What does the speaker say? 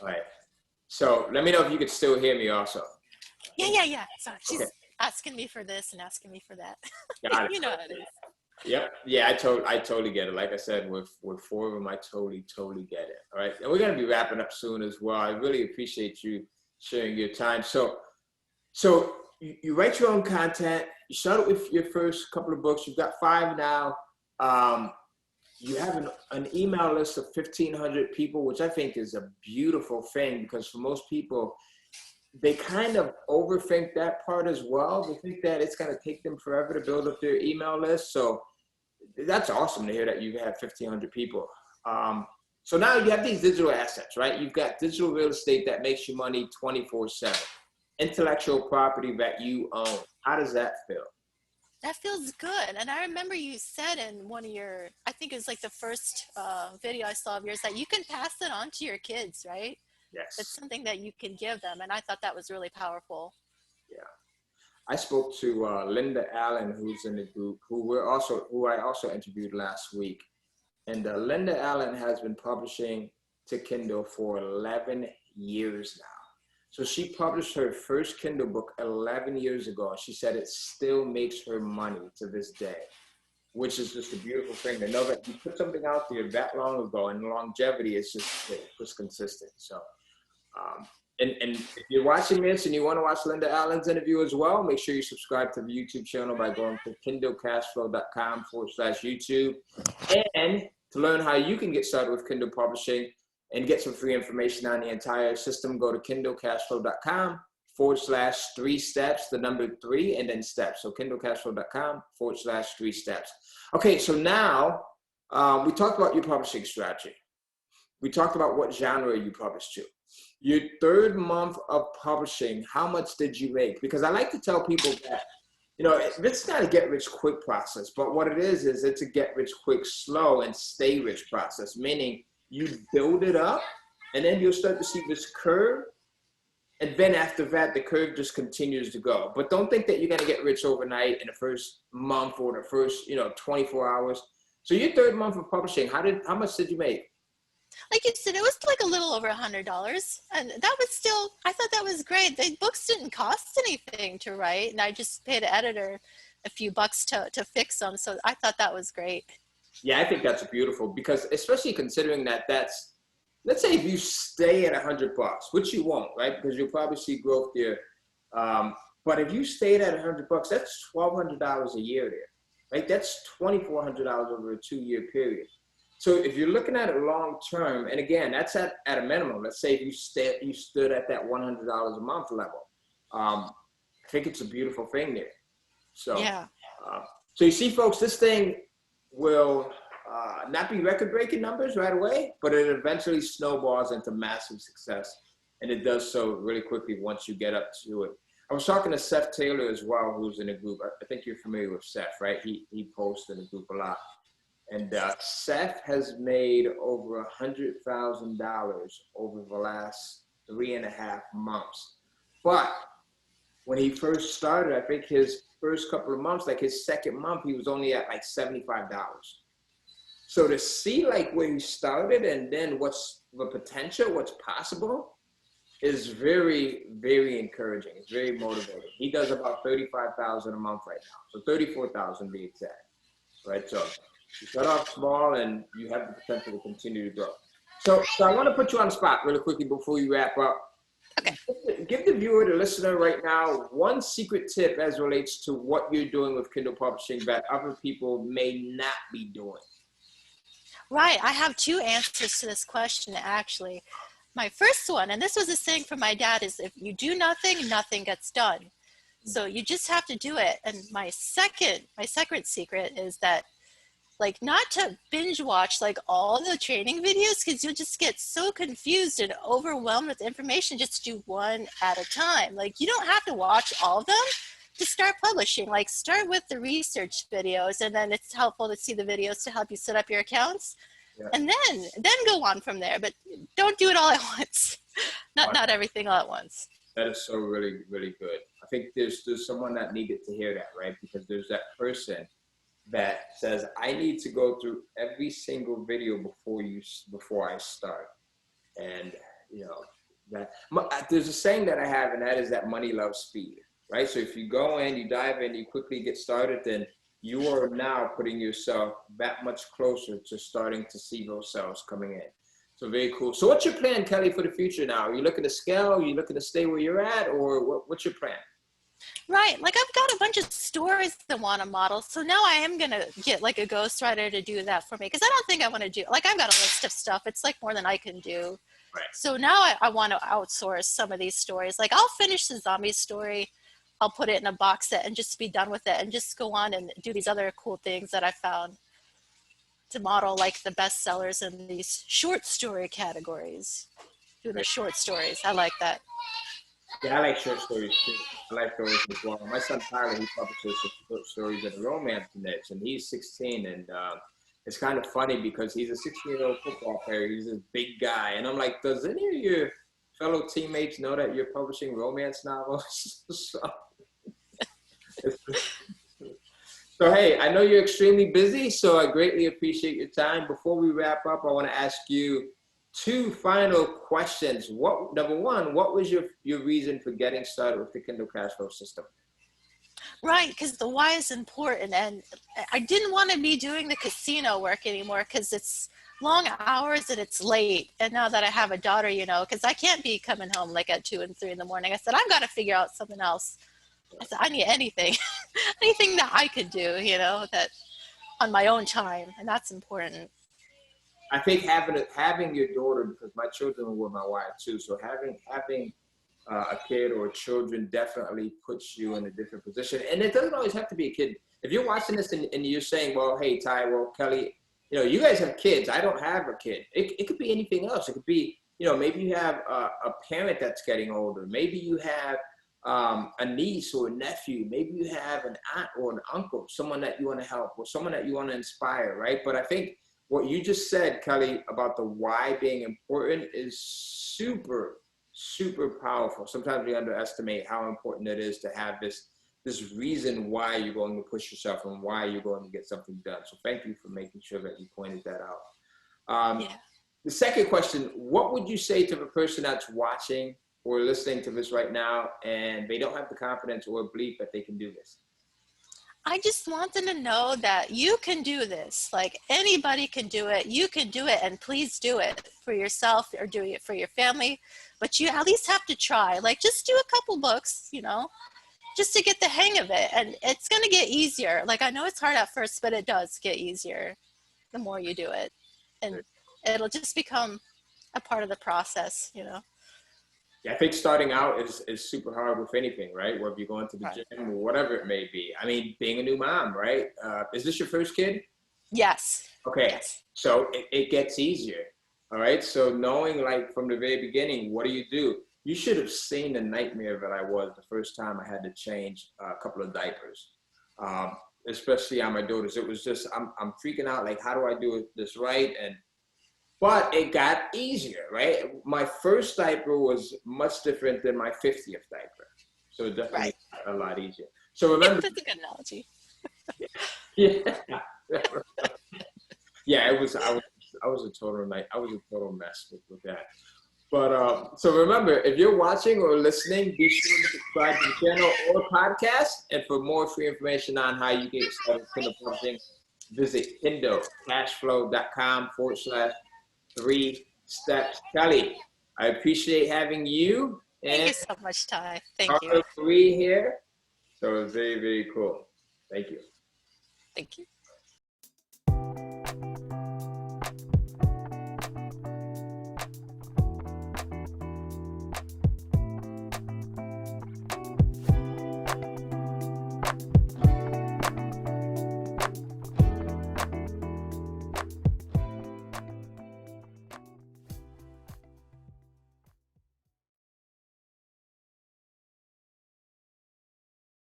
All right. So let me know if you could still hear me also. Yeah. So she's Okay. asking me for this and asking me for that. Got it. You know how it is. Yep. Yeah, I totally get it. Like I said, with four of them, I totally get it. All right. And we're going to be wrapping up soon as well. I really appreciate you sharing your time. So you write your own content. You started with your first couple of books. You've got 5 now. You have an email list of 1,500 people, which I think is a beautiful thing, because for most people, they kind of overthink that part as well. They think that it's going to take them forever to build up their email list. So that's awesome to hear that you have 1,500 people. So now you have these digital assets, right? You've got digital real estate that makes you money 24/7, intellectual property that you own. How does that feel? That feels good. And I remember you said in one of your, I think it was like the first video I saw of yours, that you can pass it on to your kids, right? Yes. It's something that you can give them. And I thought that was really powerful. Yeah. I spoke to Linda Allen, who's in the group, who I also interviewed last week. And Linda Allen has been publishing to Kindle for 11 years now. So she published her first Kindle book 11 years ago. She said it still makes her money to this day, which is just a beautiful thing to know that you put something out there that long ago, and longevity is just consistent. So, and if you're watching this and you want to watch Linda Allen's interview as well, make sure you subscribe to the YouTube channel by going to kindlecashflow.com/YouTube. And to learn how you can get started with Kindle publishing and get some free information on the entire system, go to kindlecashflow.com/3 steps, the number 3 and then steps. So kindlecashflow.com/3 steps. Okay, so now we talked about your publishing strategy. We talked about what genre you published to. Your 3rd month of publishing, how much did you make? Because I like to tell people that, you know, it's not a get-rich-quick process, but what it is it's a get-rich-quick, slow, and stay-rich process, meaning you build it up, and then you'll start to see this curve, and then after that, the curve just continues to go. But don't think that you're going to get rich overnight in the first month or the first, 24 hours. So your 3rd month of publishing, how much did you make? Like you said, it was like a little over $100. And that was still, I thought that was great. The books didn't cost anything to write. And I just paid the editor a few bucks to fix them. So I thought that was great. Yeah, I think that's beautiful, because especially considering that let's say if you stay at $100, which you won't, right? Because you'll probably see growth there. But if you stayed at $100, that's $1,200 a year there, right? That's $2,400 over a 2-year period. So if you're looking at it long term, and again, that's at a minimum. Let's say if you stood at that $100 a month level. I think it's a beautiful thing there. So yeah. So you see, folks, this thing will not be record-breaking numbers right away, but it eventually snowballs into massive success, and it does so really quickly once you get up to it. I was talking to Seth Taylor as well, who's in the group. I think you're familiar with Seth, right? He posts in the group a lot. And Seth has made over $100,000 over the last 3.5 months. But when he first started, I think his first couple of months, like his 2nd month, he was only at like $75. So to see like where he started and then what's the potential, what's possible, is very, very encouraging. It's very motivating. He does about $35,000 a month right now. So $34,000 to be exact, right? So you start off small and you have the potential to continue to grow. So I want to put you on the spot really quickly before we wrap up. Okay. Give the viewer, the listener right now, one secret tip as relates to what you're doing with Kindle publishing that other people may not be doing. Right. I have 2 answers to this question, actually. My first one, and this was a saying from my dad, is if you do nothing, nothing gets done. So you just have to do it. And my second secret is that, like, not to binge watch like all the training videos, because you'll just get so confused and overwhelmed with information. Just do one at a time. Like, you don't have to watch all of them to start publishing. Like, start with the research videos, and then it's helpful to see the videos to help you set up your accounts. Yeah. And then go on from there, but don't do it all at once. Not everything all at once. That is so really, really good. I think there's someone that needed to hear that, right? Because there's that person that says, I need to go through every single video before I start. And you know, there's a saying that I have, and that is that money loves speed, right? So if you go in, you dive in, you quickly get started, then you are now putting yourself that much closer to starting to see those sales coming in. So very cool. So what's your plan, Kelly, for the future now? Are you looking to scale? Are you looking to stay where you're at, or what's your plan? Right. Like I've got a bunch of stories that want to model. So now I am going to get like a ghostwriter to do that for me. Cause I don't think I want to do, like I've got a list of stuff. It's like more than I can do. Right. So now I want to outsource some of these stories. Like I'll finish the zombie story. I'll put it in a box set and just be done with it and just go on and do these other cool things that I found to model like the bestsellers in these short story categories. Doing the short stories. I like that. Yeah, I like short stories too. I like those as well. My son Tyler, he publishes some short stories in the romance niche, and he's 16, and it's kind of funny because he's a 16-year-old football player. He's this big guy, and I'm like, does any of your fellow teammates know that you're publishing romance novels? So hey, I know you're extremely busy, so I greatly appreciate your time. Before we wrap up, I want to ask you two final questions. Number one, what was your reason for getting started with the Kindle Cash Flow system? Right, because the why is important. And I didn't want to be doing the casino work anymore because it's long hours and it's late. And now that I have a daughter, you know, because I can't be coming home like at 2 and 3 in the morning. I said, I've got to figure out something else. I said, I need anything, anything that I could do, you know, that on my own time. And that's important. I think having your daughter, because my children were my wife too, so having a kid or children definitely puts you in a different position. And it doesn't always have to be a kid. If you're watching this and you're saying, well, hey, Ty, well, Kelly, you know, you guys have kids. I don't have a kid. It could be anything else. It could be, you know, maybe you have a parent that's getting older. Maybe you have a niece or a nephew. Maybe you have an aunt or an uncle, someone that you want to help or someone that you want to inspire, right? But I think what you just said, Kelly, about the why being important is super, super powerful. Sometimes we underestimate how important it is to have this reason why you're going to push yourself and why you're going to get something done. So thank you for making sure that you pointed that out. Yeah. The second question, what would you say to the person that's watching or listening to this right now and they don't have the confidence or belief that they can do this? I just want them to know that you can do this. Like anybody can do it. You can do it, and please do it for yourself or doing it for your family. But you at least have to try. Like just do a couple books, you know, just to get the hang of it. And it's going to get easier. Like I know it's hard at first, but it does get easier the more you do it. And it'll just become a part of the process, you know. Yeah, I think starting out is super hard with anything, right? Whether you're going to the gym or whatever it may be. I mean, being a new mom, right? Is this your first kid? Yes. Okay, yes. So it gets easier, all right? So knowing like from the very beginning, what do? You should have seen the nightmare that I was the first time I had to change a couple of diapers, especially on my daughters. It was just, I'm freaking out, like, how do I do this right? But it got easier, right? My first diaper was much different than my 50th diaper. So it definitely got a lot easier. So remember. That's a good analogy. Yeah. Yeah, I was a total mess with that. But so remember, if you're watching or listening, be sure to subscribe to the channel or podcast. And for more free information on how you get started with Kindle publishing, visit kindlecashflow.com/3 steps. Kelly, I appreciate having you. Thank you so much, Ty. Thank you. Marie here. So it was very, very cool. Thank you. Thank you.